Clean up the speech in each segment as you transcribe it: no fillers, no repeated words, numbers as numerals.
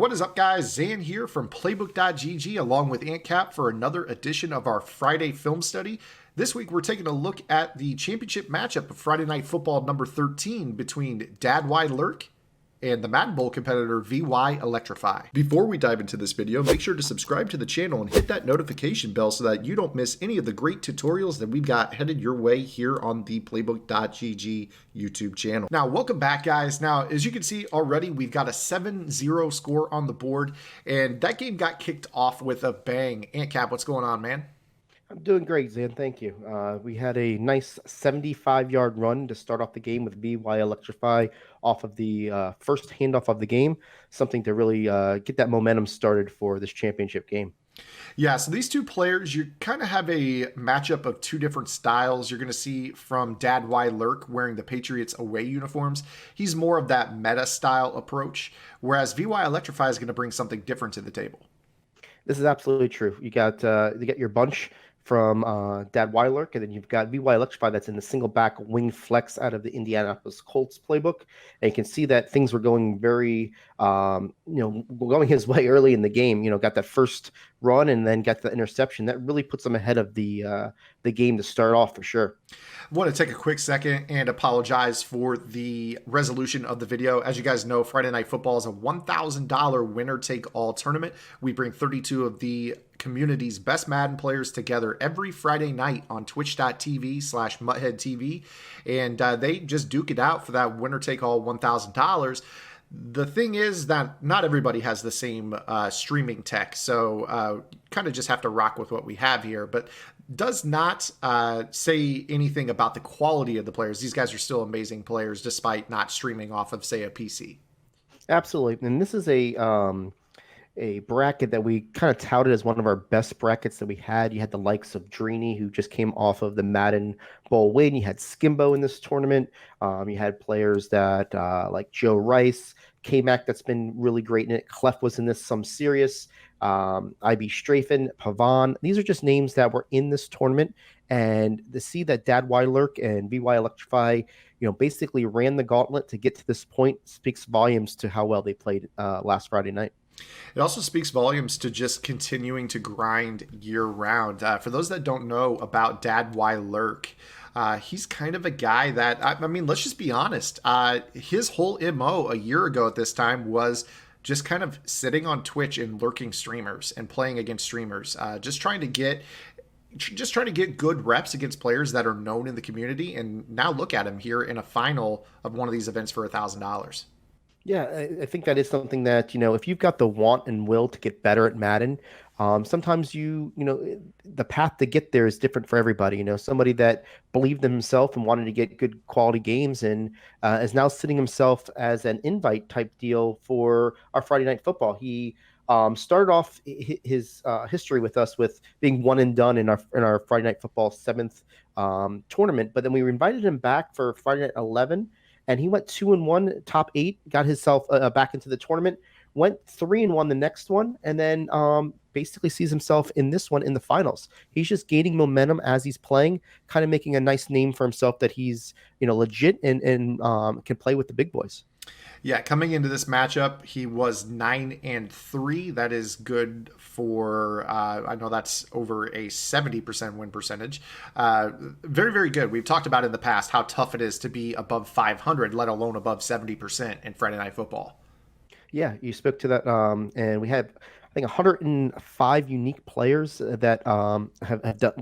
What is up, guys? Zan here from Playbook.gg along with AntCap for another edition of our Friday film study. This week, we're taking a look at the championship matchup of Friday Night Football number 13 between DadYogurtLurk and the Madden Bowl competitor VYElectrify. Before we dive into this video, make sure to subscribe to the channel and hit that notification bell so that you don't miss any of the great tutorials that we've got headed your way here on the Playbook.gg YouTube channel. Now, welcome back, guys. Now, as you can see already, we've got a 7-0 score on the board, and that game got kicked off with a bang. AntCap, what's going on, man? I'm doing great, Zan. Thank you. We had a nice 75-yard run to start off the game with VYElectrify off of the first handoff of the game, something to really get that momentum started for this championship game. Yeah, so these two players, you kind of have a matchup of two different styles. You're going to see from DadYogurtLurk wearing the Patriots away uniforms. He's more of that meta style approach, whereas VYElectrify is going to bring something different to the table. This is absolutely true. You got your bunch from DadYogurtLurk, and then you've got VYElectrify that's in the single back wing flex out of the Indianapolis Colts playbook. And you can see that things were going very, going his way early in the game. Got that first run and then got the interception. That really puts them ahead of the game to start off for sure. I want to take a quick second and apologize for the resolution of the video. As you guys know, Friday Night Football is a $1,000 winner-take-all tournament. We bring 32 of the community's best Madden players together every Friday night on twitch.tv/MuttheadTV, and they just duke it out for that winner-take-all $1,000. The thing is that not everybody has the same streaming tech, so kind of just have to rock with what we have here, but does not say anything about the quality of the players. These guys are still amazing players despite not streaming off of, say, a PC. Absolutely. And this is a bracket that we kind of touted as one of our best brackets that we had. You had the likes of Dreeny, who just came off of the Madden Bowl win. You had Skimbo in this tournament. You had players that like Joe Rice, K-Mac, that's been really great in it. Clef was in this, some serious. IB Strafen, Pavan. These are just names that were in this tournament. And to see that DadYogurtLurk and VYElectrify, basically ran the gauntlet to get to this point speaks volumes to how well they played last Friday night. It also speaks volumes to just continuing to grind year round. For those that don't know about DadYogurtLurk, he's kind of a guy that, I mean, let's just be honest. His whole MO a year ago at this time was just kind of sitting on Twitch and lurking streamers and playing against streamers, just trying to get good reps against players that are known in the community. And now look at him here in a final of one of these events for $1,000. Yeah, I think that is something that, if you've got the want and will to get better at Madden, sometimes the path to get there is different for everybody. Somebody that believed in himself and wanted to get good quality games and is now sitting himself as an invite type deal for our Friday Night Football. He started off his history with us with being one and done in our Friday Night Football 7th tournament, but then we invited him back for Friday Night 11. And he went 2-1, top 8, got himself back into the tournament, went 3-1 the next one, and then basically sees himself in this one in the finals. He's just gaining momentum as he's playing, kind of making a nice name for himself that he's legit and can play with the big boys. Yeah, coming into this matchup, he was 9-3. That is good for, I know that's over a 70% win percentage. Very, very good. We've talked about in the past how tough it is to be above 500, let alone above 70% in Friday Night Football. Yeah, you spoke to that. And we had, I think, 105 unique players that have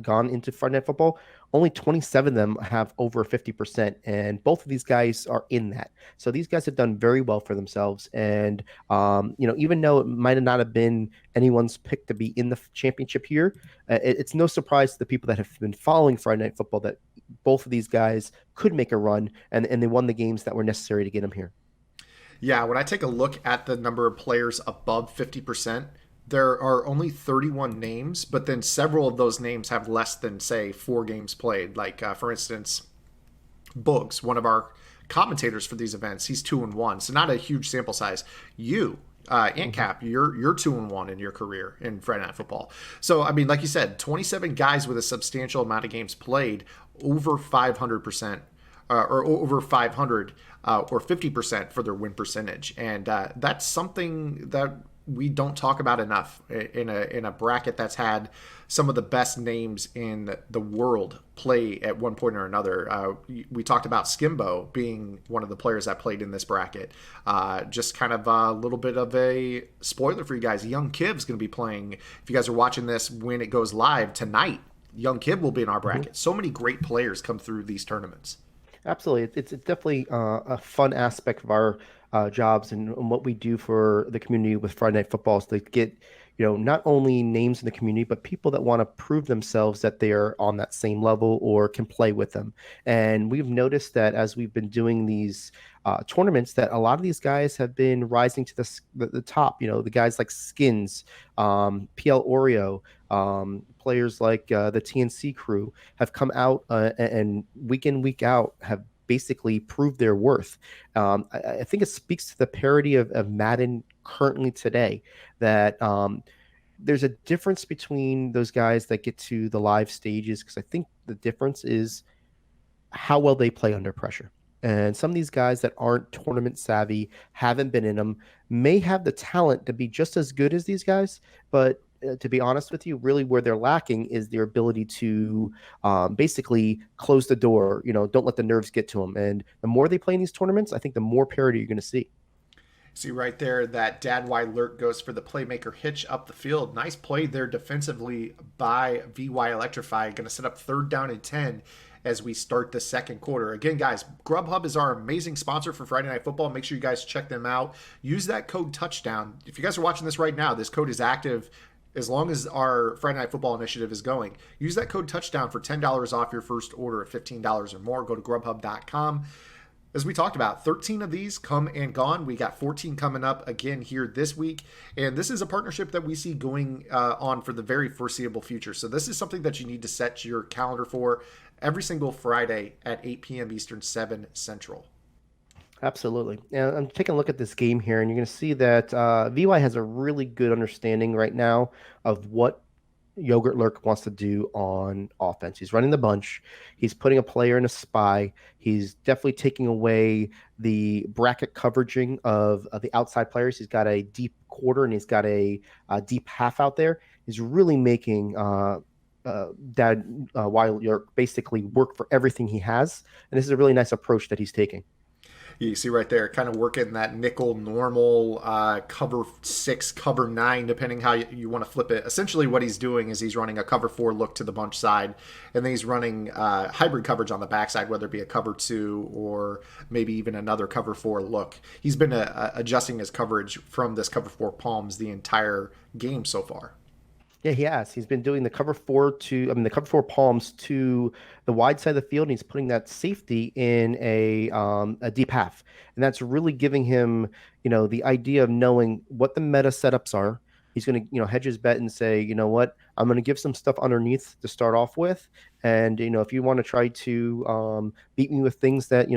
gone into Friday Night Football. Only 27 of them have over 50%, and both of these guys are in that. So these guys have done very well for themselves. And, even though it might not have been anyone's pick to be in the championship here, it's no surprise to the people that have been following Friday Night Football that both of these guys could make a run, and they won the games that were necessary to get them here. Yeah, when I take a look at the number of players above 50%, there are only 31 names, but then several of those names have less than, say, 4 games played. Like, for instance, Boogs, one of our commentators for these events, he's 2-1, so not a huge sample size. AntCap, you're 2-1 in your career in Friday Night Football. So, I mean, like you said, 27 guys with a substantial amount of games played, over 500%, or over 500 or 50% for their win percentage. And that's something that we don't talk about enough in a bracket that's had some of the best names in the world play at one point or another. We talked about Skimbo being one of the players that played in this bracket. Just kind of a little bit of a spoiler for you guys. Young Kiv's going to be playing. If you guys are watching this when it goes live tonight, Young Kiv will be in our bracket. So many great players come through these tournaments. Absolutely. It's definitely a fun aspect of our jobs and what we do for the community with Friday Night Football is to get, not only names in the community, but people that want to prove themselves that they are on that same level or can play with them. And we've noticed that as we've been doing these tournaments, that a lot of these guys have been rising to the top. The guys like Skins, PL Oreo, players like the TNC crew have come out and week in, week out have basically proved their worth. I think it speaks to the parity of Madden currently today that there's a difference between those guys that get to the live stages, because I think the difference is how well they play under pressure. And some of these guys that aren't tournament savvy, haven't been in them, may have the talent to be just as good as these guys. But to be honest with you, really where they're lacking is their ability to basically close the door. Don't let the nerves get to them. And the more they play in these tournaments, I think the more parity you're going to see. See right there that DadYogurtLurk goes for the playmaker hitch up the field. Nice play there defensively by VYElectrify. Going to set up 3rd down and 10 as we start the second quarter. Again, guys, Grubhub is our amazing sponsor for Friday Night Football. Make sure you guys check them out. Use that code touchdown. If you guys are watching this right now, this code is active as long as our Friday Night Football initiative is going. Use that code touchdown for $10 off your first order of $15 or more. Go to grubhub.com. As we talked about, 13 of these come and gone. We got 14 coming up again here this week. And this is a partnership that we see going on for the very foreseeable future. So this is something that you need to set your calendar for every single Friday at 8 p.m. Eastern, 7 Central. Absolutely. And I'm taking a look at this game here, and you're going to see that VY has a really good understanding right now of what YogurtLurk wants to do on offense. He's running the bunch. He's putting a player in a spy. He's definitely taking away the bracket coveraging of the outside players. He's got a deep quarter and he's got a deep half out there. He's really making DadYogurtLurk basically work for everything he has. And this is a really nice approach that he's taking. You see right there, kind of working that nickel normal, cover 6, cover 9, depending how you want to flip it. Essentially what he's doing is he's running a cover 4 look to the bunch side, and then he's running hybrid coverage on the backside, whether it be a cover 2 or maybe even another cover 4 look. He's been adjusting his coverage from this cover 4 palms the entire game so far. Yeah, he has. He's been doing the cover 4 palms to the wide side of the field, and he's putting that safety in a deep half. And that's really giving him, the idea of knowing what the meta setups are. He's going to, hedge his bet and say, you know what, I'm going to give some stuff underneath to start off with. And, if you want to try to beat me with things that,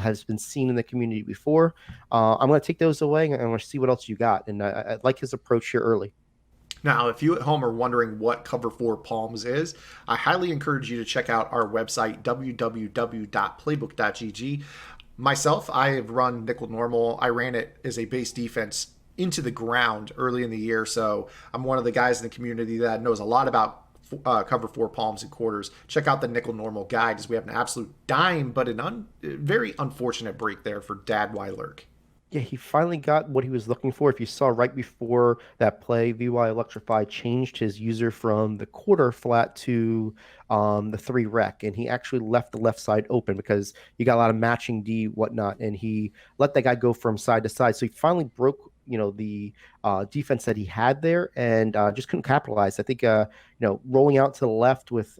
has been seen in the community before, I'm going to take those away and I'm going to see what else you got. And I like his approach here early. Now, if you at home are wondering what Cover 4 Palms is, I highly encourage you to check out our website, www.playbook.gg. Myself, I have run nickel normal. I ran it as a base defense into the ground early in the year, so I'm one of the guys in the community that knows a lot about Cover 4 Palms and quarters. Check out the nickel normal guide, as we have an absolute dime, but very unfortunate break there for DadYogurtLurk. Yeah, he finally got what he was looking for. If you saw right before that play, VYElectrify changed his user from the quarter flat to the 3 rec, and he actually left the left side open because you got a lot of matching D, whatnot, and he let that guy go from side to side. So he finally broke, the defense that he had there and just couldn't capitalize. I think, rolling out to the left with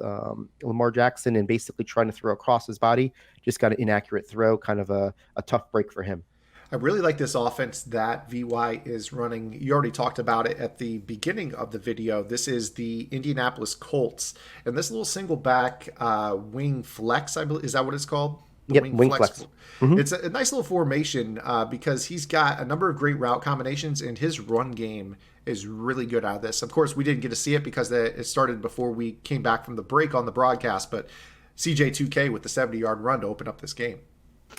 Lamar Jackson and basically trying to throw across his body, just got an inaccurate throw, kind of a tough break for him. I really like this offense that VY is running. You already talked about it at the beginning of the video. This is the Indianapolis Colts. And this little single back wing flex, I believe, is that what it's called? Yep, wing flex. Mm-hmm. It's a nice little formation because he's got a number of great route combinations, and his run game is really good out of this. Of course, we didn't get to see it because it started before we came back from the break on the broadcast, but CJ2K with the 70-yard run to open up this game.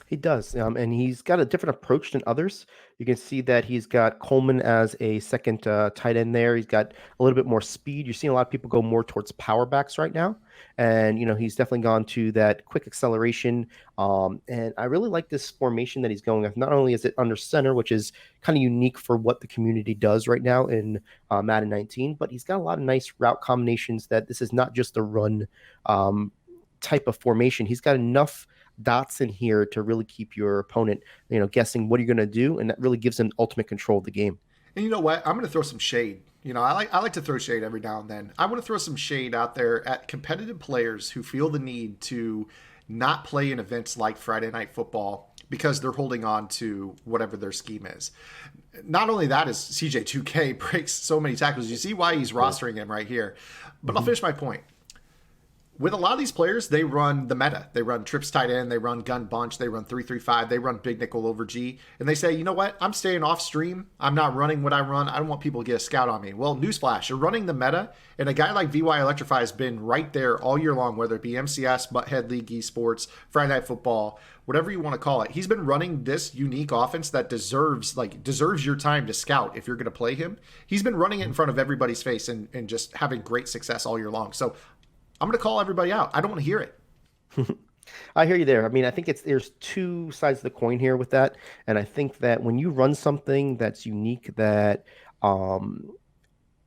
He does, and he's got a different approach than others. You can see that he's got Coleman as a second tight end there. He's got a little bit more speed. You're seeing a lot of people go more towards power backs right now, and he's definitely gone to that quick acceleration. And I really like this formation that he's going with. Not only is it under center, which is kind of unique for what the community does right now in Madden 19, but he's got a lot of nice route combinations. That this is not just a run um, type of formation. He's got enough dots in here to really keep your opponent, guessing what you're going to do, and that really gives them ultimate control of the game. And you know what? I'm going to throw some shade. I like to throw shade every now and then. I want to throw some shade out there at competitive players who feel the need to not play in events like Friday Night Football because they're holding on to whatever their scheme is. Not only that is CJ2K breaks so many tackles. You see why he's rostering him right here. But I'll finish my point. With a lot of these players, they run the meta. They run trips tight end, they run gun bunch, they run 3-3-5, they run big nickel over G, and they say, you know what? I'm staying off stream. I'm not running what I run. I don't want people to get a scout on me. Well, newsflash, you're running the meta, and a guy like VYElectrify has been right there all year long, whether it be MCS, Butthead League Esports, Friday Night Football, whatever you want to call it. He's been running this unique offense that deserves your time to scout if you're going to play him. He's been running it in front of everybody's face and just having great success all year long. So I'm going to call everybody out. I don't want to hear it. I hear you there. I mean, I think there's two sides of the coin here with that, and I think that when you run something that's unique, that um,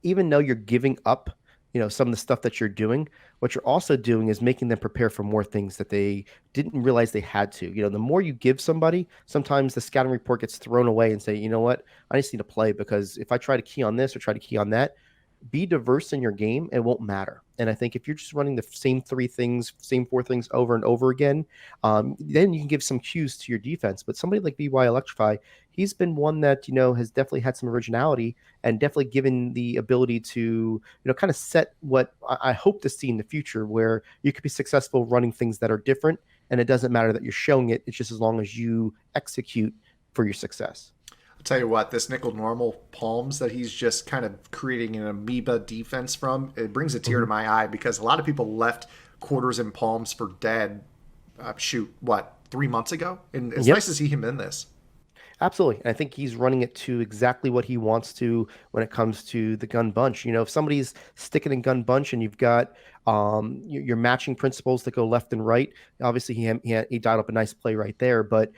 even though you're giving up, some of the stuff that you're doing, what you're also doing is making them prepare for more things that they didn't realize they had to. The more you give somebody, sometimes the scouting report gets thrown away and say, you know what, I just need to play, because if I try to key on this or try to key on that, be diverse in your game, it won't matter. And I think if you're just running the same three things, same four things over and over again, then you can give some cues to your defense. But somebody like VYElectrify, he's been one that, has definitely had some originality and definitely given the ability to, kind of set what I hope to see in the future, where you could be successful running things that are different. And it doesn't matter that you're showing it. It's just as long as you execute for your success. I'll tell you what, this nickel normal palms that he's just kind of creating an amoeba defense from, it brings a tear to my eye, because a lot of people left quarters and palms for dead, 3 months ago? And it's nice to see him in this. Absolutely. And I think he's running it to exactly what he wants to when it comes to the gun bunch. If somebody's sticking in gun bunch and you've got your matching principles that go left and right, obviously he dialed up a nice play right there. But,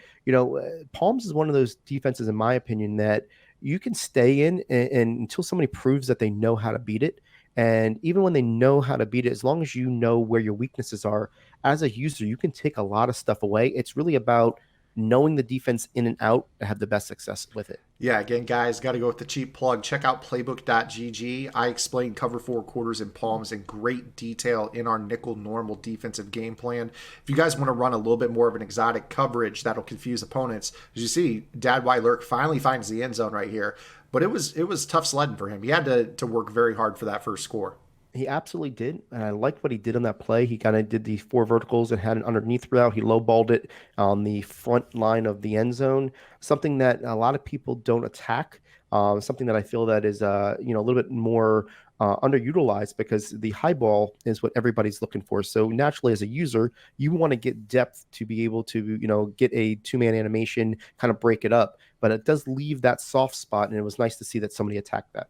Palms is one of those defenses, in my opinion, that you can stay in and until somebody proves that they know how to beat it. And even when they know how to beat it, as long as you know where your weaknesses are, as a user, you can take a lot of stuff away. It's really about knowing the defense in and out to have the best success with it. Yeah, again, guys, got to go with the cheap plug. Check out playbook.gg. I explain cover four quarters and palms in great detail in our nickel normal defensive game plan. If you guys want to run a little bit more of an exotic coverage that'll confuse opponents, as you see, DadYogurtLurk finally finds the end zone right here. But it was tough sledding for him. He had to work very hard for that first score. He absolutely did. And I liked what he did on that play. He kind of did the four verticals and had an underneath route. He lowballed it on the front line of the end zone, something that a lot of people don't attack. Something that I feel that is, a little bit more underutilized, because the high ball is what everybody's looking for. So naturally, as a user, you want to get depth to be able to, get a two-man animation, kind of break it up. But it does leave that soft spot, and it was nice to see that somebody attacked that.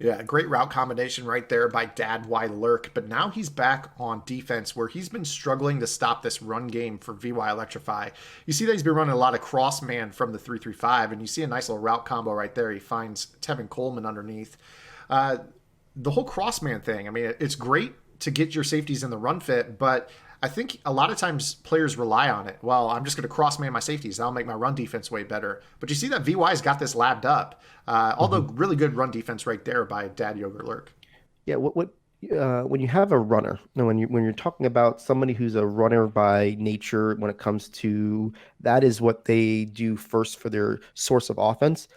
Yeah, great route combination right there by DadYogurtLurk. But now he's back on defense, where he's been struggling to stop this run game for VYElectrify. You see that he's been running a lot of cross man from the 3-3-5, and you see a nice little route combo right there. He finds Tevin Coleman underneath. The whole cross man thing, I mean, it's great to get your safeties in the run fit, but I think a lot of times players rely on it. Well, I'm just going to cross man my safeties. That'll make my run defense way better. But you see that VY's got this labbed up. Although really good run defense right there by DadYogurtLurk. Yeah, when you have a runner, when you're talking about somebody who's a runner by nature, when it comes to that is what they do first for their source of offense.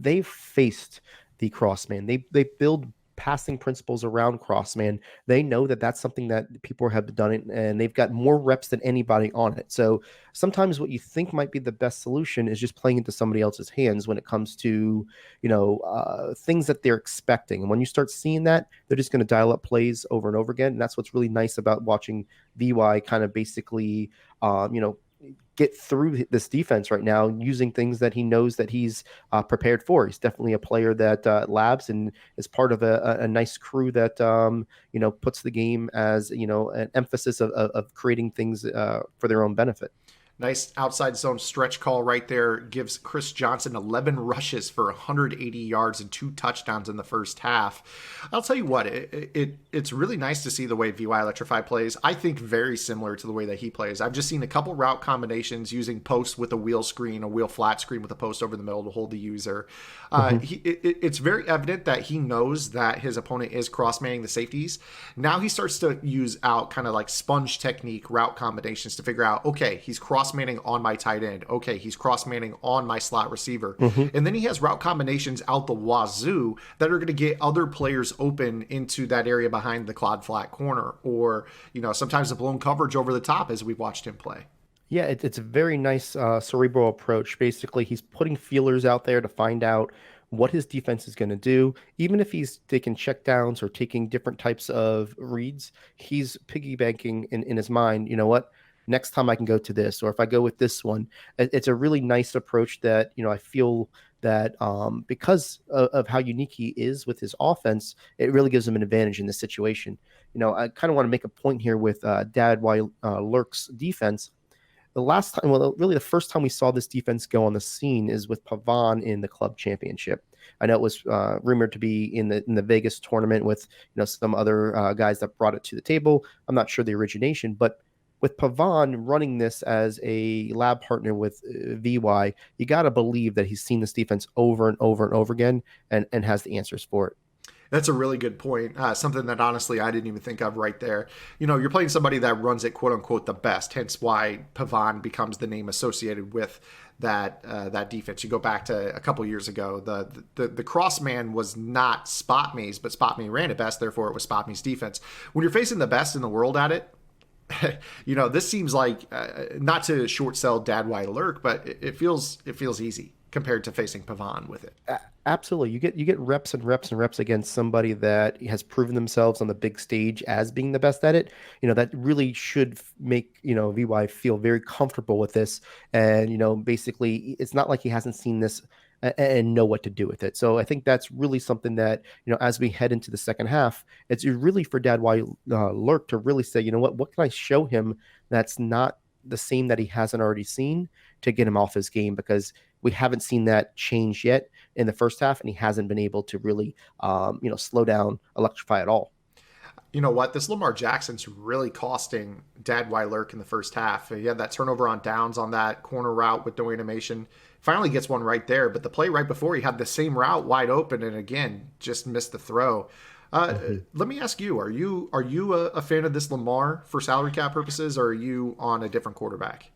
They've faced the crossman. They build passing principles around crossman. They know that that's something that people have done it, and they've got more reps than anybody on it. So sometimes what you think might be the best solution is just playing into somebody else's hands when it comes to, things that they're expecting. And when you start seeing that, they're just going to dial up plays over and over again. And that's what's really nice about watching VY kind of basically, get through this defense right now using things that he knows that he's prepared for. He's definitely a player that labs and is part of a nice crew that puts the game as an emphasis of creating things for their own benefit. Nice outside zone stretch call right there. Gives Chris Johnson 11 rushes for 180 yards and 2 touchdowns in the first half. I'll tell you what, it's really nice to see the way VYElectrify plays. I think very similar to the way that he plays. I've just seen a couple route combinations using posts with a wheel screen, a wheel flat screen with a post over the middle to hold the user. It's very evident that he knows that his opponent is cross-manning the safeties. Now he starts to use out kind of like sponge technique route combinations to figure out, okay, he's cross-manning on my tight end. Okay, he's cross-manning on my slot receiver. And then he has route combinations out the wazoo that are going to get other players open into that area behind the Claude flat corner, or, sometimes the blown coverage over the top as we've watched him play. Yeah, it's a very nice cerebral approach. Basically, he's putting feelers out there to find out what his defense is going to do. Even if he's taking checkdowns or taking different types of reads, he's piggybanking in his mind, you know what? Next time I can go to this, or if I go with this one, it's a really nice approach that, I feel that because of how unique he is with his offense, it really gives him an advantage in this situation. I kind of want to make a point here with DadYogurtLurk's defense. The last time, well, really the first time we saw this defense go on the scene is with Pavon in the club championship. I know it was rumored to be in the Vegas tournament with some other guys that brought it to the table. I'm not sure the origination, but with Pavon running this as a lab partner with VY, you got to believe that he's seen this defense over and over and over again and has the answers for it. That's a really good point. Something that honestly I didn't even think of right there. You're playing somebody that runs it quote unquote the best, hence why Pavon becomes the name associated with that defense. You go back to a couple years ago, the cross man was not Spot Me's, but Spot Me ran it best, therefore it was Spot Me's defense. When you're facing the best in the world at it, this seems like not to short sell DadYogurtLurk, but it feels easy compared to facing Pavon with it. Absolutely. You get reps and reps and reps against somebody that has proven themselves on the big stage as being the best at it. That really should make, VY feel very comfortable with this. And, basically it's not like he hasn't seen this and know what to do with it. So I think that's really something that, as we head into the second half, it's really for DadYogurtLurk to really say, what can I show him that's not the same that he hasn't already seen to get him off his game, because we haven't seen that change yet in the first half, and he hasn't been able to really, slow down Electrify at all. You know what? This Lamar Jackson's really costing DadYogurtLurk in the first half. He had that turnover on downs on that corner route with no animation. Finally gets one right there, but the play right before he had the same route wide open and again just missed the throw. Let me ask you: Are you a fan of this Lamar for salary cap purposes, or are you on a different quarterback?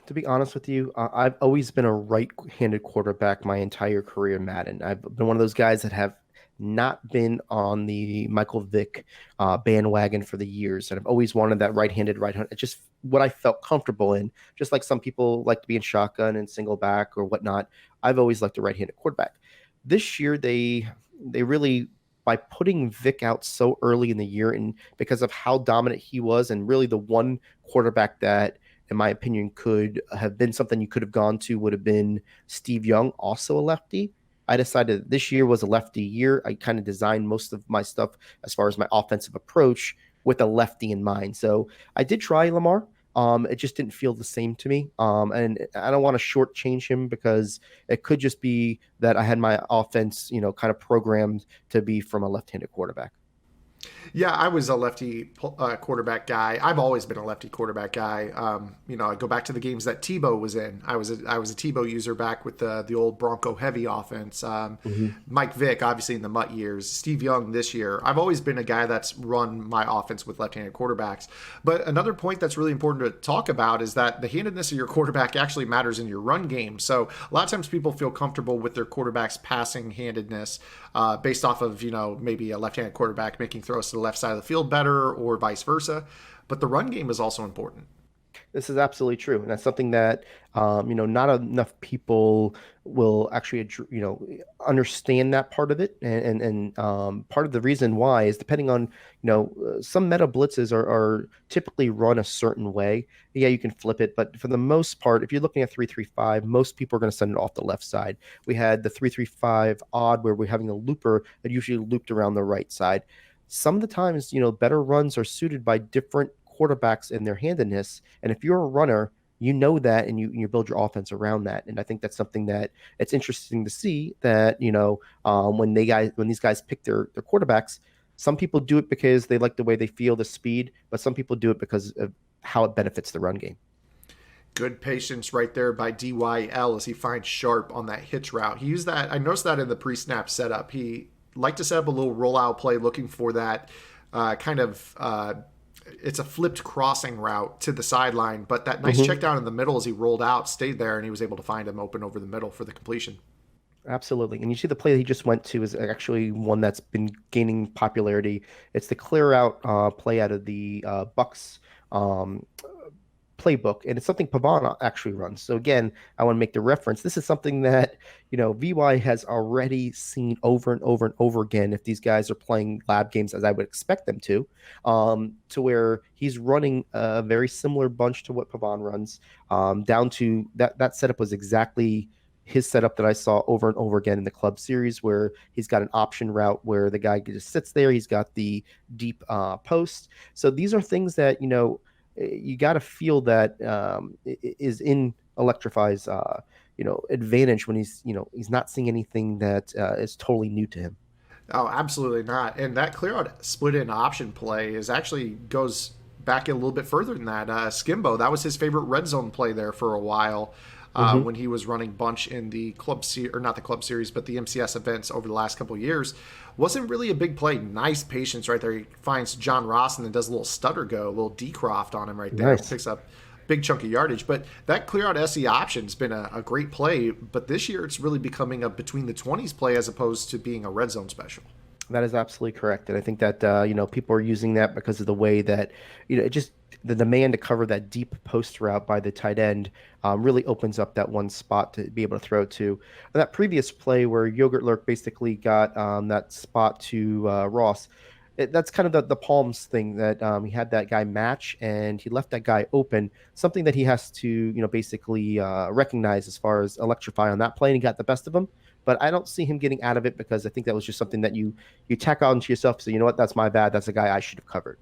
To be honest with you, I've always been a right-handed quarterback my entire career in Madden. I've been one of those guys that have not been on the Michael Vick bandwagon for the years, and I've always wanted that right-handed right hand. It's just what I felt comfortable in. Just like some people like to be in shotgun and single back or whatnot, I've always liked a right-handed quarterback. This year, they really, by putting Vick out so early in the year, and because of how dominant he was, and really the one quarterback that, in my opinion, could have been something you could have gone to would have been Steve Young, also a lefty. I decided this year was a lefty year. I kind of designed most of my stuff as far as my offensive approach with a lefty in mind. So I did try Lamar. It just didn't feel the same to me. And I don't want to shortchange him, because it could just be that I had my offense, kind of programmed to be from a left-handed quarterback. Yeah, I was a lefty quarterback guy. I've always been a lefty quarterback guy. I go back to the games that Tebow was in. I was a Tebow user back with the old Bronco heavy offense. Mike Vick, obviously in the Mutt years. Steve Young this year. I've always been a guy that's run my offense with left-handed quarterbacks. But another point that's really important to talk about is that the handedness of your quarterback actually matters in your run game. So a lot of times people feel comfortable with their quarterback's passing handedness based off of, maybe a left-handed quarterback making throws to the left side of the field better or vice versa. But the run game is also important. This is absolutely true, and that's something that not enough people will actually understand that part of it, and part of the reason why is depending on some meta blitzes are typically run a certain way. Yeah, you can flip it, but for the most part, if you're looking at 3-3-5, most people are going to send it off the left side. We had the 3-3-5 odd where we're having a looper that usually looped around the right side. Some of the times, better runs are suited by different quarterbacks and their handedness. And if you're a runner, you know that, and you build your offense around that. And I think that's something that it's interesting to see that when these guys pick their quarterbacks, some people do it because they like the way they feel, the speed, but some people do it because of how it benefits the run game. Good patience right there by DYL as he finds Sharp on that hitch route. He used that. I noticed that in the pre-snap setup. He liked to set up a little rollout play looking for that it's a flipped crossing route to the sideline, but that nice check down in the middle as he rolled out stayed there, and he was able to find him open over the middle for the completion. Absolutely. And you see the play that he just went to is actually one that's been gaining popularity. It's the clear out play out of the Bucks playbook, and it's something Pavon actually runs. So again, I want to make the reference. This is something that VY has already seen over and over and over again. If these guys are playing lab games as I would expect them to where he's running a very similar bunch to what Pavon runs. Down to that setup was exactly his setup that I saw over and over again in the club series, where he's got an option route where the guy just sits there. He's got the deep post. So these are things that you got to feel that is in Electrify's advantage when he's not seeing anything that is totally new to him. Oh, absolutely not. And that clear out split in option play is actually goes back a little bit further than that. Skimbo, that was his favorite red zone play there for a while. When he was running bunch in the club or not the club series, but the MCS events over the last couple of years. Wasn't really a big play. Nice patience right there. He finds John Ross and then does a little stutter go, a little decroft on him right there. Nice. Picks up big chunk of yardage. But that clear out SE option's been a great play. But this year it's really becoming a between the 20s play as opposed to being a red zone special. That is absolutely correct, and I think that people are using that because of the way that it just the demand to cover that deep post route by the tight end really opens up that one spot to be able to throw to. That previous play where YogurtLurk basically got that spot to Ross, that's kind of the Palms thing that he had that guy match and he left that guy open. Something that he has to basically recognize as far as Electrify on that play, and he got the best of him. But I don't see him getting out of it because I think that was just something that you tack on to yourself. So, you know what? That's my bad. That's a guy I should have covered.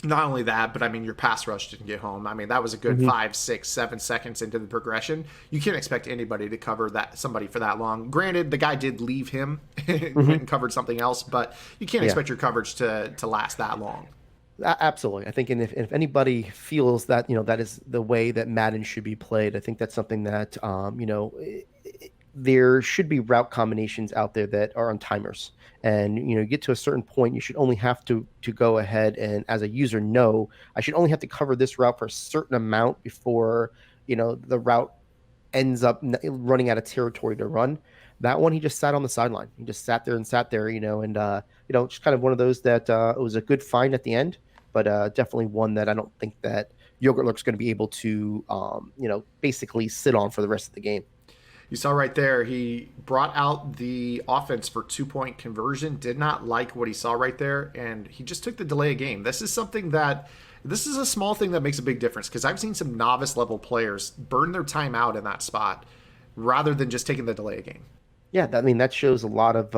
Not only that, but I mean, your pass rush didn't get home. I mean, that was a good 5, 6, 7 seconds into the progression. You can't expect anybody to cover somebody for that long. Granted, the guy did leave him went and covered something else, but you can't expect your coverage to last that long. Absolutely. I think, and if anybody feels that, that is the way that Madden should be played, I think that's something that, there should be route combinations out there that are on timers, and you get to a certain point, you should only have to go ahead and, as a user, know I should only have to cover this route for a certain amount before the route ends up running out of territory to run. That one, he just sat on the sideline. He just sat there, and just kind of one of those that it was a good find at the end, but definitely one that I don't think that YogurtLurk's going to be able to basically sit on for the rest of the game. You saw right there, he brought out the offense for 2-point conversion, did not like what he saw right there, and he just took the delay of game. This is a small thing that makes a big difference, because I've seen some novice level players burn their time out in that spot rather than just taking the delay of game. Yeah, that shows a lot of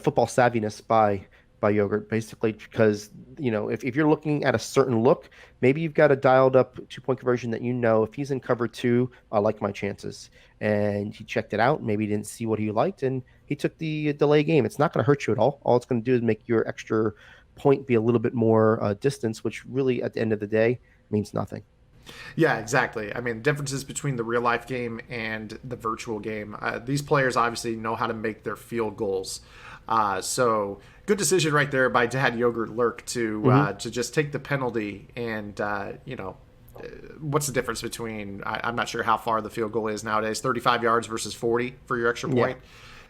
football savviness by Yogurt, basically, because if you're looking at a certain look, maybe you've got a dialed up 2-point conversion that if he's in cover 2, I like my chances, and he checked it out. Maybe he didn't see what he liked, and he took the delay game. It's not going to hurt you at all it's going to do is make your extra point be a little bit more distance, which really at the end of the day means nothing. Yeah, exactly. I mean, differences between the real life game and the virtual game. These players obviously know how to make their field goals. So good decision right there by DadYogurtLurk to just take the penalty and what's the difference between I'm not sure how far the field goal is nowadays, 35 yards versus 40 for your extra point.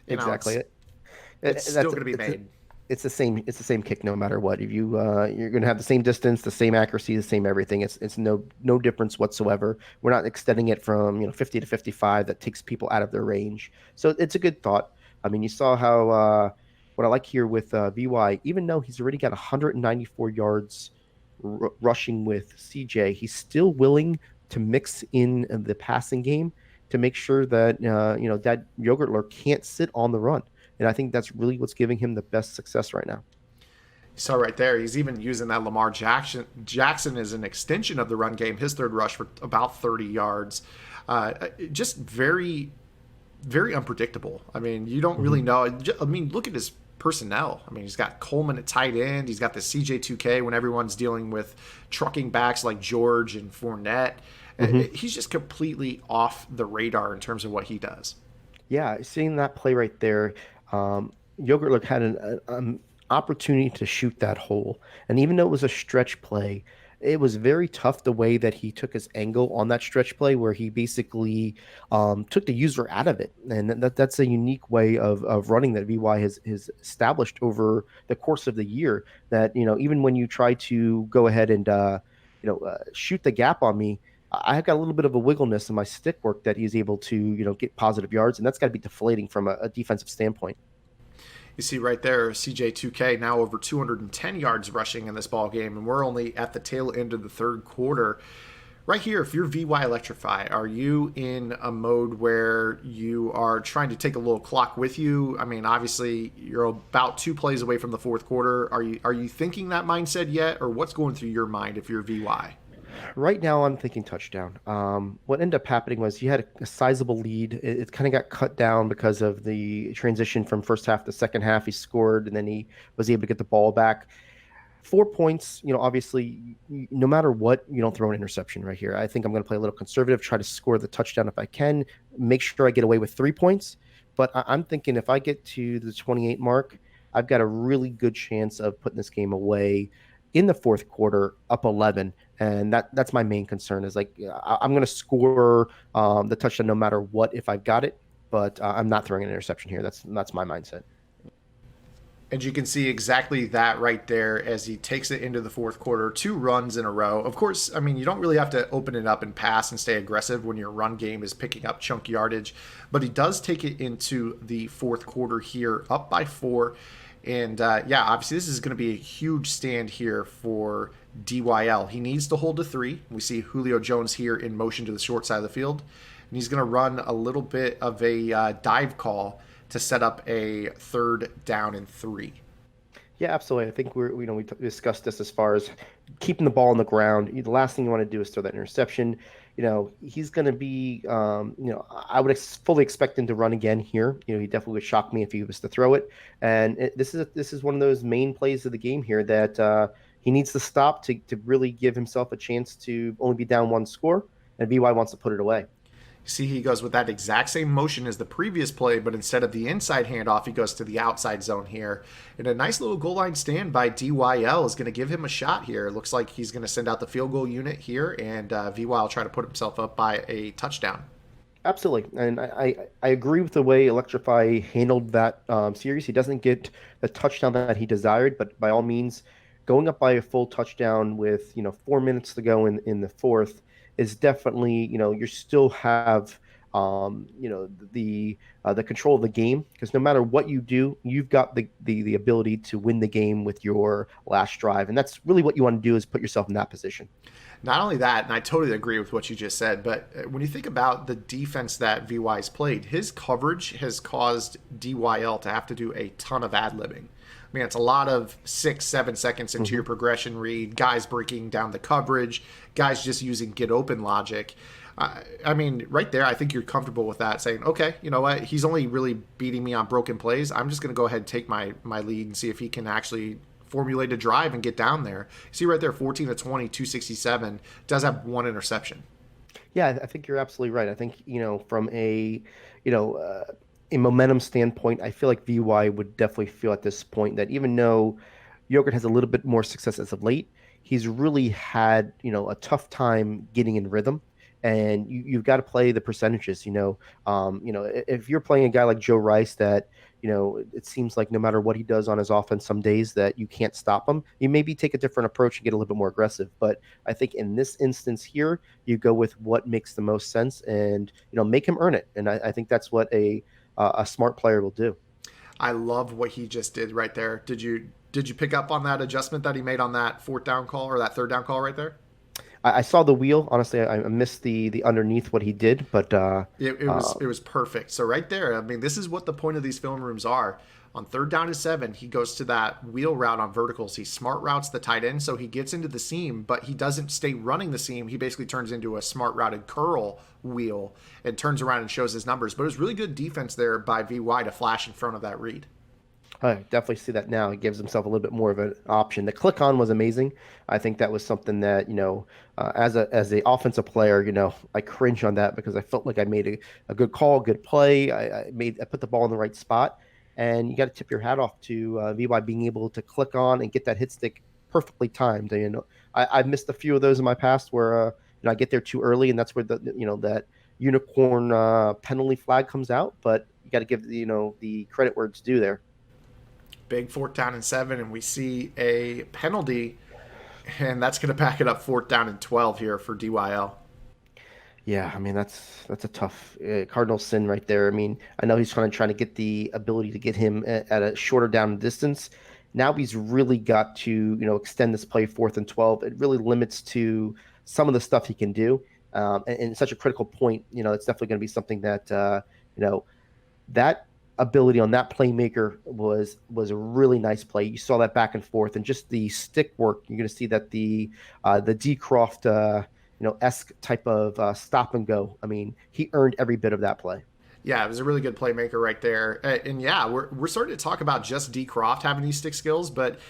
Yeah, exactly. It's still going to be made. It's the same kick no matter what. If you're going to have the same distance, the same accuracy, the same everything. It's no difference whatsoever. We're not extending it from 50 to 55 that takes people out of their range. So it's a good thought. I mean, you saw how what I like here with VY, even though he's already got 194 yards rushing with CJ, he's still willing to mix in the passing game to make sure that that Yogurtler can't sit on the run. And I think that's really what's giving him the best success right now. So right there, he's even using that Lamar Jackson as an extension of the run game. His third rush for about 30 yards. Just very, very unpredictable. I mean, you don't really know. I mean, look at his personnel. I mean, he's got Coleman at tight end. He's got the CJ2K when everyone's dealing with trucking backs like George and Fournette. Mm-hmm. He's just completely off the radar in terms of what he does. Yeah, seeing that play right there, Yogurtlook had an opportunity to shoot that hole. And even though it was a stretch play, it was very tough the way that he took his angle on that stretch play, where he basically took the user out of it. And that's a unique way of running that VY has established over the course of the year. That, even when you try to go ahead and, shoot the gap on me, I have got a little bit of a wiggleness in my stick work that he's able to, get positive yards, and that's got to be deflating from a defensive standpoint. You see right there, CJ2K now over 210 yards rushing in this ball game, and we're only at the tail end of the third quarter. Right here, if you're VYElectrify, are you in a mode where you are trying to take a little clock with you? I mean, obviously, you're about 2 plays away from the fourth quarter. Are you thinking that mindset yet, or what's going through your mind if you're VY? Right now, I'm thinking touchdown. What ended up happening was he had a sizable lead. It kind of got cut down because of the transition from first half to second half. He scored, and then he was able to get the ball back. 4 points, obviously, no matter what, you don't throw an interception right here. I think I'm going to play a little conservative, try to score the touchdown if I can, make sure I get away with 3 points. But I'm thinking if I get to the 28 mark, I've got a really good chance of putting this game away in the fourth quarter, up 11. And that's my main concern is like, I'm going to score the touchdown no matter what if I've got it. But I'm not throwing an interception here. That's my mindset. And you can see exactly that right there as he takes it into the fourth quarter, 2 runs in a row. Of course, I mean, you don't really have to open it up and pass and stay aggressive when your run game is picking up chunk yardage, but he does take it into the fourth quarter here, up by 4. And yeah, obviously, this is going to be a huge stand here for DYL. He needs to hold to 3. We see Julio Jones here in motion to the short side of the field, and he's going to run a little bit of a dive call to set up a 3rd down and 3. Yeah, absolutely. I think we discussed this as far as keeping the ball on the ground. The last thing you want to do is throw that interception. He's going to be, I would fully expect him to run again here. He definitely would shock me if he was to throw it. And this is one of those main plays of the game here that he needs to stop to really give himself a chance to only be down 1 score. And VY wants to put it away. See, he goes with that exact same motion as the previous play, but instead of the inside handoff, he goes to the outside zone here. And a nice little goal line stand by DYL is going to give him a shot here. It looks like he's going to send out the field goal unit here, and VY will try to put himself up by a touchdown. Absolutely. And I agree with the way Electrify handled that series. He doesn't get the touchdown that he desired, but by all means, going up by a full touchdown with 4 minutes to go in the fourth is definitely, you still have the control of the game, because no matter what you do, you've got the ability to win the game with your last drive, and that's really what you want to do, is put yourself in that position. Not only that, and I totally agree with what you just said, but when you think about the defense that VY's played, his coverage has caused DYL to have to do a ton of ad-libbing. I mean, it's a lot of 6-7 seconds into your progression read, guys breaking down the coverage, guys just using get open logic. I mean, right there, I think you're comfortable with that, saying, okay, you know what, he's only really beating me on broken plays. I'm just going to go ahead and take my lead and see if he can actually formulate a drive and get down there. See right there, 14 to 20, 267, does have 1 interception. Yeah, I think you're absolutely right. I think, from a momentum standpoint, I feel like VY would definitely feel at this point that even though Yogurt has a little bit more success as of late, he's really had, a tough time getting in rhythm. and you've got to play the percentages. If you're playing a guy like Joe Rice that it seems like no matter what he does on his offense, some days that you can't stop him. You maybe take a different approach and get a little bit more aggressive. But I think in this instance here, you go with what makes the most sense and make him earn it. And I think that's what a smart player will do. I love what he just did right there. Did you pick up on that adjustment that he made on that fourth down call or that third down call right there? I saw the wheel. Honestly, I missed the underneath what he did, but It was perfect. So right there, I mean, this is what the point of these film rooms are. On third down and 7, he goes to that wheel route on verticals. He smart routes the tight end, so he gets into the seam, but he doesn't stay running the seam. He basically turns into a smart routed curl wheel and turns around and shows his numbers. But it was really good defense there by VY to flash in front of that read. I definitely see that now. He gives himself a little bit more of an option. The click on was amazing. I think that was something that as a offensive player, I cringe on that because I felt like I made a good call, good play. I put the ball in the right spot, and you got to tip your hat off to VY being able to click on and get that hit stick perfectly timed. I've missed a few of those in my past where I get there too early, and that's where that unicorn penalty flag comes out. But you got to give the credit where it's due there. Big fourth down and 7, and we see a penalty, and that's going to back it up fourth down and 12 here for DYL. Yeah, I mean that's a tough cardinal sin right there. I mean, I know he's trying to get the ability to get him at a shorter down distance. Now he's really got to extend this play fourth and 12. It really limits to some of the stuff he can do, and such a critical point. It's definitely going to be something that that ability on that playmaker was a really nice play. You saw that back and forth, and just the stick work. You're going to see that the D Croft esque type of stop and go. I mean, he earned every bit of that play. Yeah, it was a really good playmaker right there. And yeah, we're starting to talk about just D Croft having these stick skills, but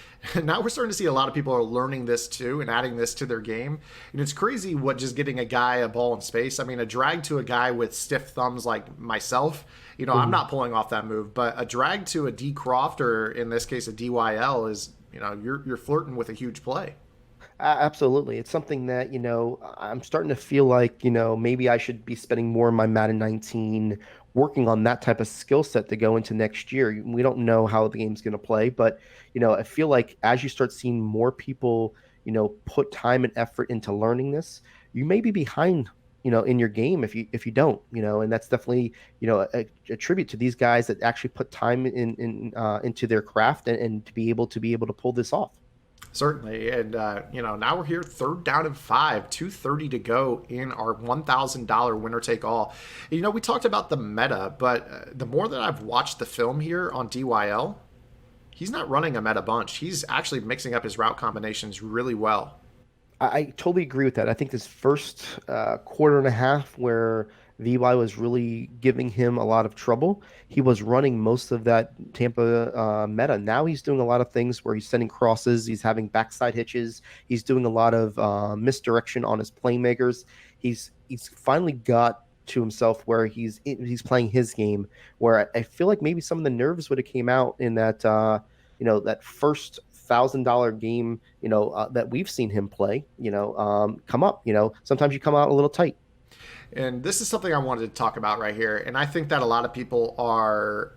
now we're starting to see a lot of people are learning this too and adding this to their game. And it's crazy what just getting a guy a ball in space. I mean, a drag to a guy with stiff thumbs like myself, I'm not pulling off that move, but a drag to a D Croft or in this case a DYL is, you're flirting with a huge play. Absolutely. It's something that, I'm starting to feel like, maybe I should be spending more in my Madden 19 working on that type of skill set to go into next year. We don't know how the game's going to play, but, I feel like as you start seeing more people, put time and effort into learning this, you may be behind, in your game if you don't, and that's definitely, a tribute to these guys that actually put time into their craft and to be able to pull this off. Certainly. And, now we're here, third down and 5, 2:30 to go in our $1,000 winner take all. We talked about the meta, but the more that I've watched the film here on DYL, he's not running a meta bunch. He's actually mixing up his route combinations really well. I totally agree with that. I think this first quarter and a half where VY was really giving him a lot of trouble, he was running most of that Tampa meta. Now he's doing a lot of things where he's sending crosses, he's having backside hitches, he's doing a lot of misdirection on his playmakers. He's finally got to himself where he's playing his game. Where I feel like maybe some of the nerves would have came out in that that first $1,000 game that we've seen him play come up. Sometimes you come out a little tight. And this is something I wanted to talk about right here. And I think that a lot of people are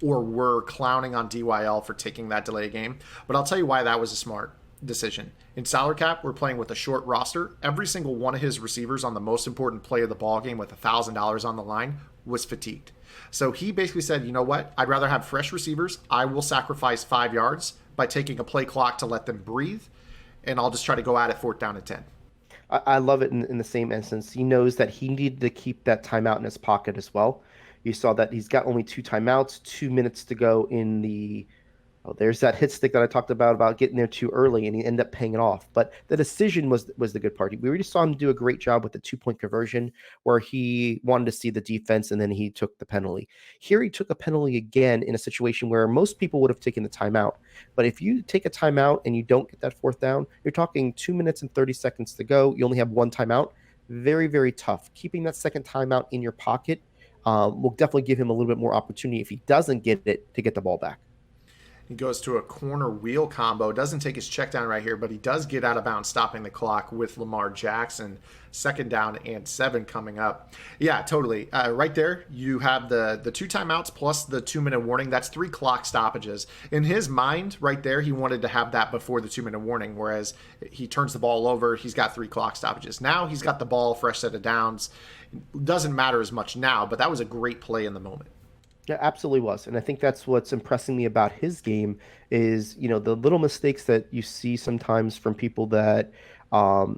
or were clowning on DYL for taking that delay game. But I'll tell you why that was a smart decision. In salary cap, we're playing with a short roster. Every single one of his receivers on the most important play of the ball game with $1,000 on the line was fatigued. So he basically said, you know what? I'd rather have fresh receivers. I will sacrifice 5 yards by taking a play clock to let them breathe. And I'll just try to go at it fourth down and 10. I love it in the same instance. He knows that he needed to keep that timeout in his pocket as well. You saw that he's got only 2 timeouts, 2 minutes to go in the. Oh, there's that hit stick that I talked about getting there too early, and he ended up paying it off. But the decision was the good part. We already saw him do a great job with the 2-point conversion, where he wanted to see the defense, and then he took the penalty. Here he took a penalty again in a situation where most people would have taken the timeout. But if you take a timeout and you don't get that fourth down, you're talking 2 minutes and 30 seconds to go. You only have 1 timeout. Very, very tough. Keeping that second timeout in your pocket will definitely give him a little bit more opportunity if he doesn't get it to get the ball back. He goes to a corner wheel combo. Doesn't take his check down right here, but he does get out of bounds, stopping the clock with Lamar Jackson. Second down and 7 coming up. Yeah, totally. Right there, you have the 2 timeouts plus the 2-minute warning. That's 3 clock stoppages. In his mind, right there, he wanted to have that before the 2-minute warning, whereas he turns the ball over. He's got 3 clock stoppages. Now he's got the ball, fresh set of downs. Doesn't matter as much now, but that was a great play in the moment. Yeah, absolutely was. And I think that's what's impressing me about his game is, the little mistakes that you see sometimes from people that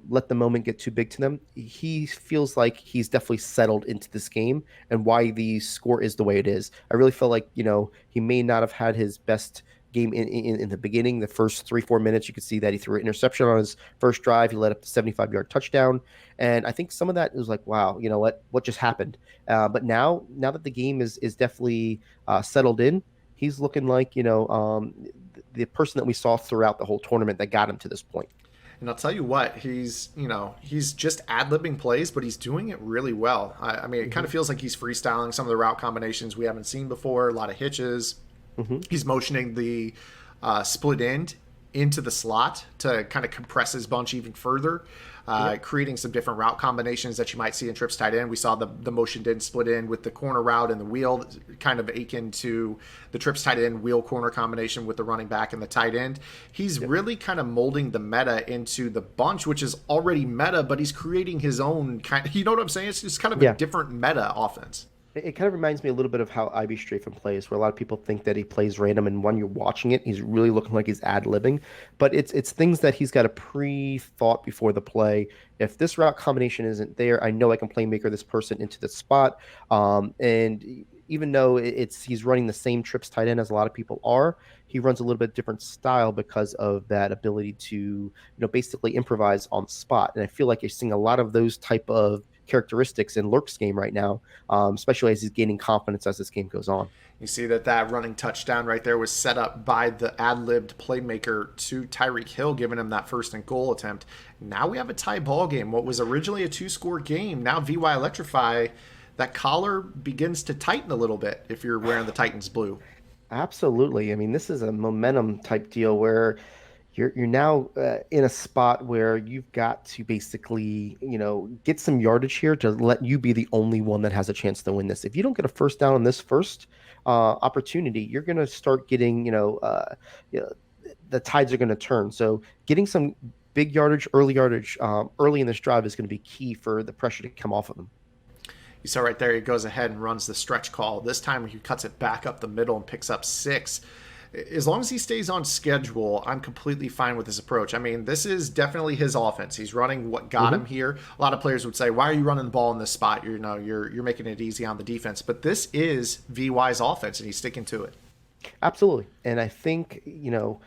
let the moment get too big to them. He feels like he's definitely settled into this game and why the score is the way it is. I really feel like, he may not have had his best game in the beginning. The first 3-4 minutes, you could see that he threw an interception on his first drive. He led up to 75-yard touchdown. And I think some of that was like, wow, you know what just happened? But now that the game is definitely settled in, he's looking like, the person that we saw throughout the whole tournament that got him to this point. And I'll tell you what, he's just ad-libbing plays, but he's doing it really well. I mean, it kind of feels like he's freestyling some of the route combinations we haven't seen before, a lot of hitches. He's motioning the split end into the slot to kind of compress his bunch even further, creating some different route combinations that you might see in trips tight end. We saw the motioned in split end with the corner route and the wheel, kind of akin to the trips tight end wheel corner combination with the running back and the tight end. He's really kind of molding the meta into the bunch, which is already meta, but he's creating his own kind of, you know what I'm saying? It's just kind of a different meta offense. It kind of reminds me a little bit of how Ivy Strafen plays, where a lot of people think that he plays random, and when you're watching it, he's really looking like he's ad-libbing. But it's things that he's got a pre-thought before the play. If this route combination isn't there, I know I can playmaker this person into the spot. And even though he's running the same trips tight end as a lot of people are, he runs a little bit different style because of that ability to basically improvise on the spot. And I feel like you're seeing a lot of those type of characteristics in Lurk's game right now, especially as he's gaining confidence as this game goes on. You see that running touchdown right there was set up by the ad-libbed playmaker to Tyreek Hill, giving him that 1st and goal attempt. Now we have a tie ball game. What was originally a 2-score game, now VYElectrify, that collar begins to tighten a little bit if you're wearing the Titans blue. Absolutely. I mean, this is a momentum type deal where you're now in a spot where you've got to basically, get some yardage here to let you be the only one that has a chance to win this. If you don't get a first down on this first opportunity, you're going to start getting, the tides are going to turn. So getting some big yardage, early in this drive is going to be key for the pressure to come off of him. You saw right there, he goes ahead and runs the stretch call. This time he cuts it back up the middle and picks up 6. As long as he stays on schedule, I'm completely fine with this approach. I mean, this is definitely his offense. He's running what got him here. A lot of players would say, "Why are you running the ball in this spot? You're making it easy on the defense." But this is VY's offense, and he's sticking to it. Absolutely. And I think, you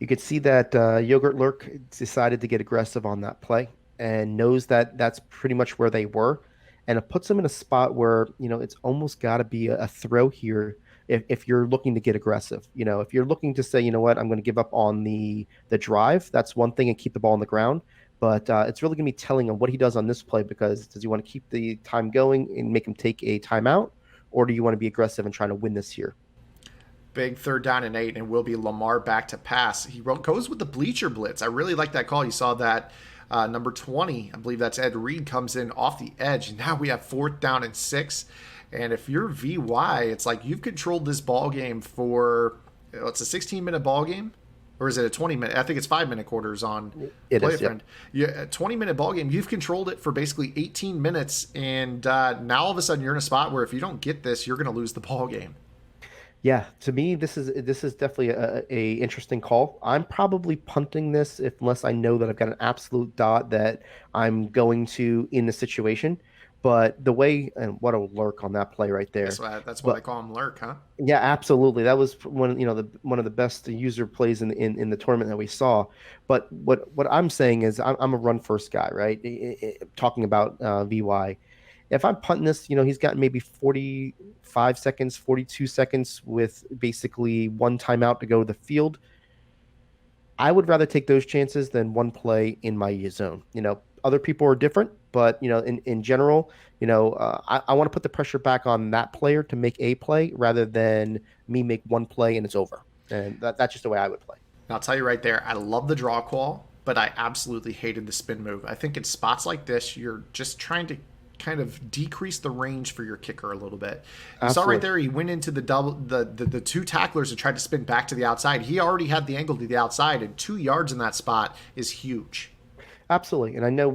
could see that YogurtLurk decided to get aggressive on that play and knows that that's pretty much where they were. And it puts them in a spot where, it's almost got to be a throw here if you're looking to get aggressive. If you're looking to say, you know what, I'm going to give up on the drive, that's one thing, and keep the ball on the ground. But it's really going to be telling on what he does on this play, because does he want to keep the time going and make him take a timeout, or do you want to be aggressive and trying to win this here? Big 3rd down and 8, and will be Lamar back to pass. He goes with the bleacher blitz. I really like that call. You saw that number 20, I believe that's Ed Reed, comes in off the edge. Now we have 4th down and 6. And if you're VY, it's like you've controlled this ball game for, it's a 16-minute ball game, or is it a 20-minute? I think it's 5-minute quarters on Play a Friend. Yeah, a 20-minute ball game. You've controlled it for basically 18 minutes, and now all of a sudden you're in a spot where if you don't get this, you're going to lose the ball game. Yeah, to me, this is definitely a interesting call. I'm probably punting this unless I know that I've got an absolute dot that I'm going to in the situation. But the way, and what a lurk on that play right there. That's why I call him lurk, huh? Yeah, absolutely. That was one of the best user plays in the tournament that we saw. But what I'm saying is I'm a run first guy, right? Talking about VY. If I'm punting this, he's got maybe 45 seconds, 42 seconds with basically one timeout to go to the field. I would rather take those chances than one play in my zone. Other people are different, but in general, I want to put the pressure back on that player to make a play rather than me make one play and it's over. And that's just the way I would play. And I'll tell you right there, I love the draw call, but I absolutely hated the spin move. I think in spots like this, you're just trying to kind of decrease the range for your kicker a little bit. You saw right Absolutely. there, he went into the two tacklers and tried to spin back to the outside. He already had the angle to the outside, and 2 yards in that spot is huge. Absolutely. And I know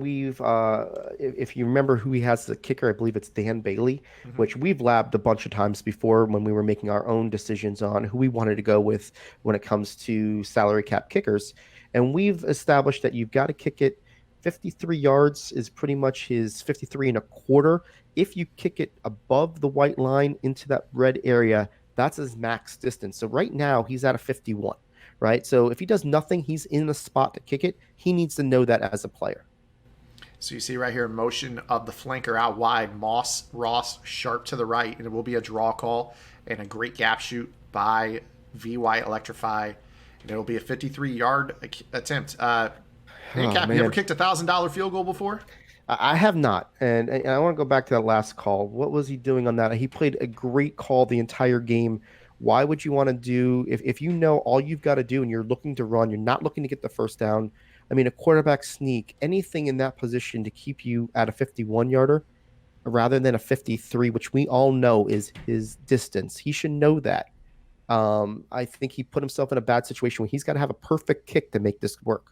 if you remember who he has the kicker, I believe it's Dan Bailey, Mm-hmm. which we've labbed a bunch of times before when we were making our own decisions on who we wanted to go with when it comes to salary cap kickers. And we've established that you've got to kick it 53 yards is pretty much his 53 and a quarter. If you kick it above the white line into that red area, that's his max distance. So right now he's at a 51, right? So if he does nothing, he's in the spot to kick it. He needs to know that as a player. So you see right here, motion of the flanker out wide, Moss, Ross, sharp to the right, and it will be a draw call and a great gap shoot by VYElectrify, and it'll be a 53-yard attempt. Oh Handcap, you ever man, kicked $1,000 field goal before? I have not, and I want to go back to that last call. What was he doing on that? He played a great call the entire game. Why would you want to do if you know all you've got to do and you're looking to run, you're not looking to get the first down. I mean, a quarterback sneak, anything in that position to keep you at a 51 yarder rather than a 53, which we all know is his distance. He should know that. I think he put himself in a bad situation where he's got to have a perfect kick to make this work.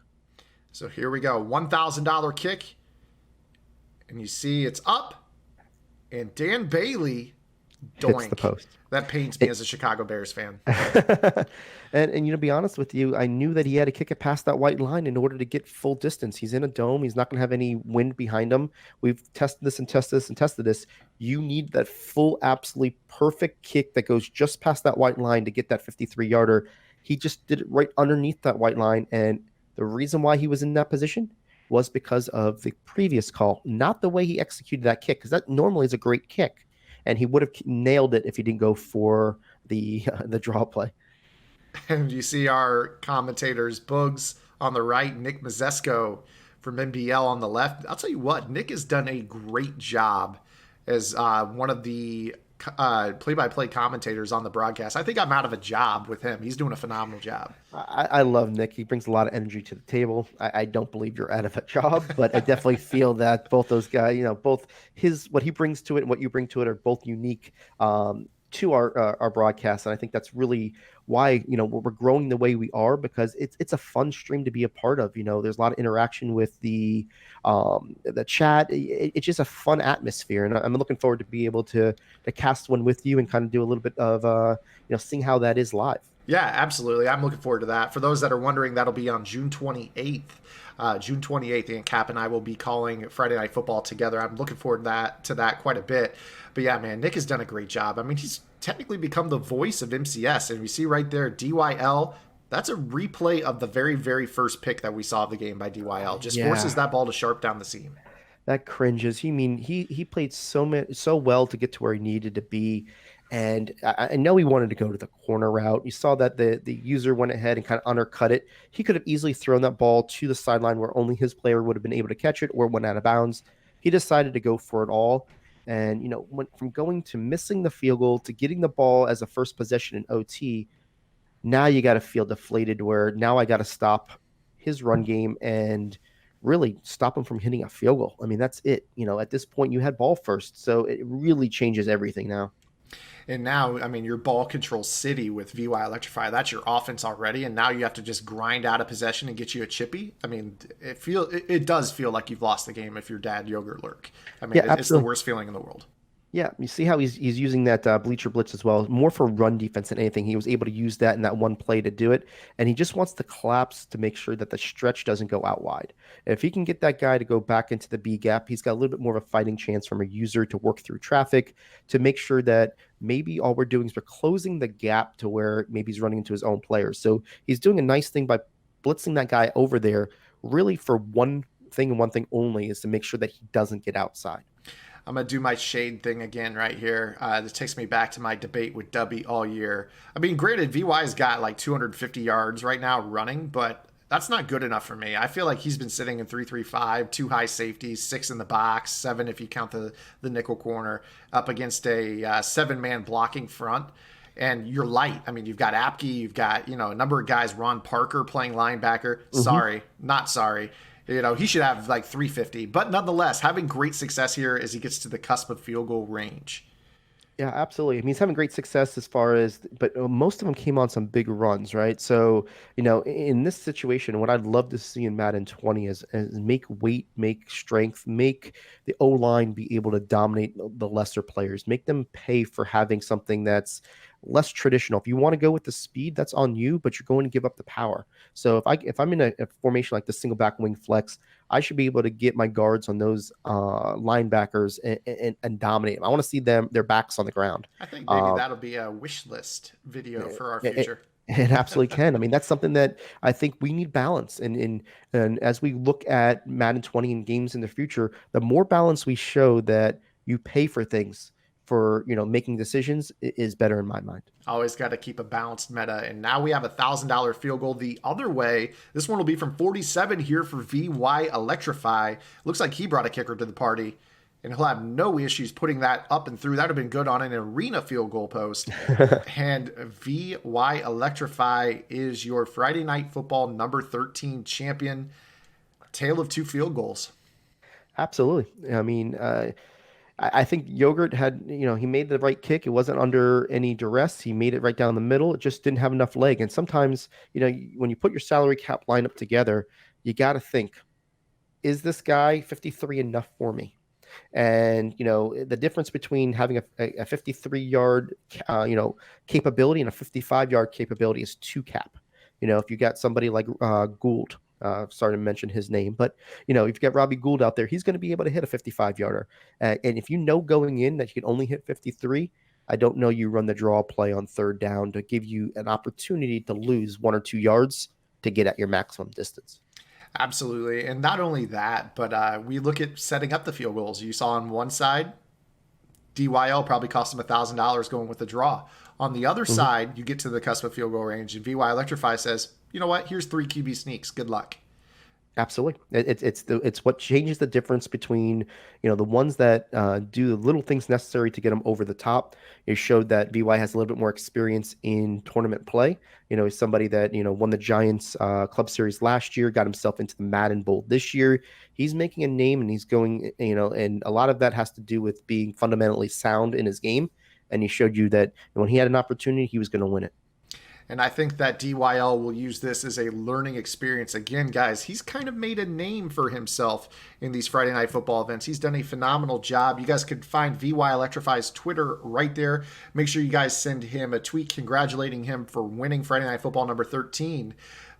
So here we go, $1,000 kick, and you see it's up, and Dan Bailey, Hits the doink. post. That pains me as a Chicago Bears fan. And to be honest with you, I knew that he had to kick it past that white line in order to get full distance. He's in a dome. He's not going to have any wind behind him. We've tested this and tested this and tested this. You need that full, absolutely perfect kick that goes just past that white line to get that 53 yarder. He just did it right underneath that white line. And the reason why he was in that position was because of the previous call, not the way he executed that kick, because that normally is a great kick. And he would have nailed it if he didn't go for the draw play. And you see our commentators, Bugs on the right, Nick Mazesco from NBL on the left. I'll tell you what, Nick has done a great job as one of the play-by-play commentators on the broadcast. I think I'm out of a job with him. He's doing a phenomenal job. I love Nick. He brings a lot of energy to the table. I don't believe you're out of a job, but I definitely feel that both those guys, both what he brings to it and what you bring to it are both unique to our broadcast. And I think that's really why, we're growing the way we are, because it's a fun stream to be a part of. There's a lot of interaction with the chat. It's just a fun atmosphere. And I'm looking forward to be able to cast one with you and kind of do a little bit of, seeing how that is live. Yeah, absolutely. I'm looking forward to that. For those that are wondering, that'll be on June 28th. June 28th, and Cap and I will be calling Friday Night Football together. I'm looking forward to that quite a bit. But yeah, man, Nick has done a great job. I mean, he's technically become the voice of MCS. And we see right there, DYL, that's a replay of the very, very first pick that we saw of the game by DYL. Just forces that ball to sharp down the seam. That cringes. He played so well to get to where he needed to be. And I know he wanted to go to the corner route. You saw that the user went ahead and kind of undercut it. He could have easily thrown that ball to the sideline where only his player would have been able to catch it or went out of bounds. He decided to go for it all. And, went from going to missing the field goal to getting the ball as a first possession in OT. Now you got to feel deflated where now I got to stop his run game and really stop him from hitting a field goal. I mean, that's it. At this point you had ball first. So it really changes everything now. And now, I mean, your ball control city with VYElectrify, that's your offense already. And now you have to just grind out a possession and get you a chippy. I mean, it does feel like you've lost the game if you're DadYogurtLurk. I mean, Yeah, it's the worst feeling in the world. Yeah, you see how he's using that bleacher blitz as well, more for run defense than anything. He was able to use that in that one play to do it, and he just wants to collapse to make sure that the stretch doesn't go out wide. If he can get that guy to go back into the B gap, he's got a little bit more of a fighting chance from a user to work through traffic to make sure that maybe all we're doing is we're closing the gap to where maybe he's running into his own players. So he's doing a nice thing by blitzing that guy over there, really for one thing and one thing only, is to make sure that he doesn't get outside. I'm going to do my shade thing again right here. This takes me back to my debate with Dubby all year. I mean, granted, VY's got like 250 yards right now running, but that's not good enough for me. I feel like he's been sitting in 3-3-5, 2 high safeties, 6 in the box, 7 if you count the nickel corner, up against a 7-man blocking front. And you're light. I mean, you've got Apke, you've got, a number of guys, Ron Parker playing linebacker. Hmm. Sorry, not sorry. He should have like 350. But nonetheless, having great success here as he gets to the cusp of field goal range. Yeah, absolutely. I mean, he's having great success as far as, but most of them came on some big runs, right? So, in this situation, what I'd love to see in Madden 20 is make weight, make strength, make the O line be able to dominate the lesser players, make them pay for having something that's less traditional. If you want to go with the speed, that's on you, but you're going to give up the power. So if I'm in a formation like the single back wing flex, I should be able to get my guards on those linebackers and dominate them. I want to see their backs on the ground. I think maybe Um, that'll be a wish list video for our it, it, future. it absolutely can. I mean, that's something that I think we need balance. And as we look at Madden 20 and games in the future, the more balance we show that you pay for things for making decisions is better in my mind. Always got to keep a balanced meta. And now we have $1,000 field goal the other way. This one will be from 47 here for VYElectrify. Looks like he brought a kicker to the party, and he'll have no issues putting that up and through. That would have been good on an arena field goal post. And VYElectrify is your Friday Night Football number 13 champion. Tale of two field goals. Absolutely. I mean, I think Yogurt had, he made the right kick. It wasn't under any duress. He made it right down the middle. It just didn't have enough leg. And sometimes, when you put your salary cap lineup together, you got to think, is this guy 53 enough for me? And the difference between having a 53-yard capability and a 55-yard capability is two cap. If you got somebody like Gould, sorry to mention his name, but if you got Robbie Gould out there, he's going to be able to hit a 55-yarder. And if you know going in that you can only hit 53, I don't know you run the draw play on third down to give you an opportunity to lose 1 or 2 yards to get at your maximum distance. Absolutely. And not only that, but we look at setting up the field goals. You saw on one side, DYL probably cost him $1,000 going with the draw. On the other Mhm. side, you get to the cusp of field goal range, and VYElectrify says, you know what? Here's 3 QB sneaks. Good luck. Absolutely. It's what changes the difference between the ones that do the little things necessary to get them over the top. It showed that VY has a little bit more experience in tournament play. He's somebody that won the Giants Club Series last year, got himself into the Madden Bowl this year. He's making a name, and he's going and a lot of that has to do with being fundamentally sound in his game. And he showed you that when he had an opportunity, he was going to win it. And I think that DYL will use this as a learning experience. Again, guys, he's kind of made a name for himself in these Friday Night Football events. He's done a phenomenal job. You guys can find VYElectrify's Twitter right there. Make sure you guys send him a tweet congratulating him for winning Friday Night Football number 13.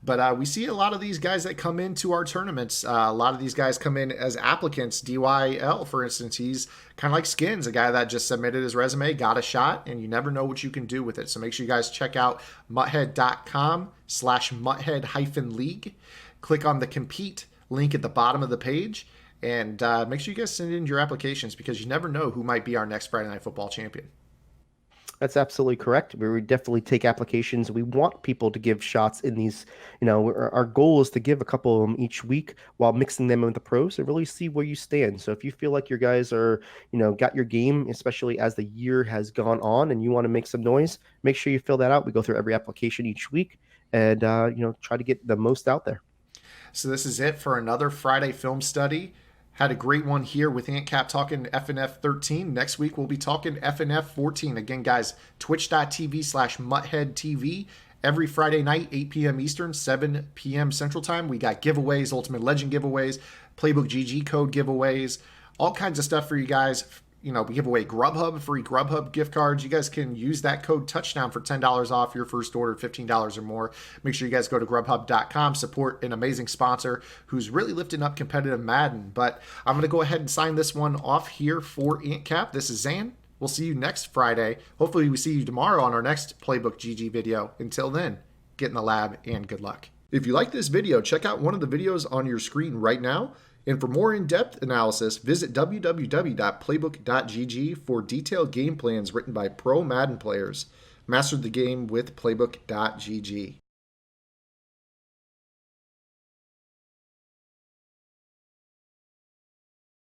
But we see a lot of these guys that come into our tournaments. A lot of these guys come in as applicants. DYL, for instance, he's kind of like Skins, a guy that just submitted his resume, got a shot, and you never know what you can do with it. So make sure you guys check out mutthead.com/mutthead-league. Click on the compete link at the bottom of the page, and make sure you guys send in your applications because you never know who might be our next Friday Night Football champion. That's absolutely correct. We would definitely take applications. We want people to give shots in these. Our goal is to give a couple of them each week while mixing them with the pros and really see where you stand. So if you feel like your guys are, got your game, especially as the year has gone on and you want to make some noise, make sure you fill that out. We go through every application each week and, try to get the most out there. So this is it for another Friday film study. Had a great one here with AntCap talking FNF 13. Next week, we'll be talking FNF 14. Again, guys, twitch.tv/muttheadtv. Every Friday night, 8 p.m. Eastern, 7 p.m. Central Time. We got giveaways, Ultimate Legend giveaways, Playbook GG code giveaways, all kinds of stuff for you guys. We give away free Grubhub gift cards. You guys can use that code touchdown for $10 off your first order, $15 or more. Make sure you guys go to grubhub.com, support an amazing sponsor who's really lifting up competitive Madden. But I'm going to go ahead and sign this one off here for AntCap. This is Zan. We'll see you next Friday. Hopefully we see you tomorrow on our next Playbook GG video. Until then, get in the lab and good luck. If you like this video, check out one of the videos on your screen right now. And for more in-depth analysis, visit www.playbook.gg for detailed game plans written by pro Madden players. Master the game with playbook.gg.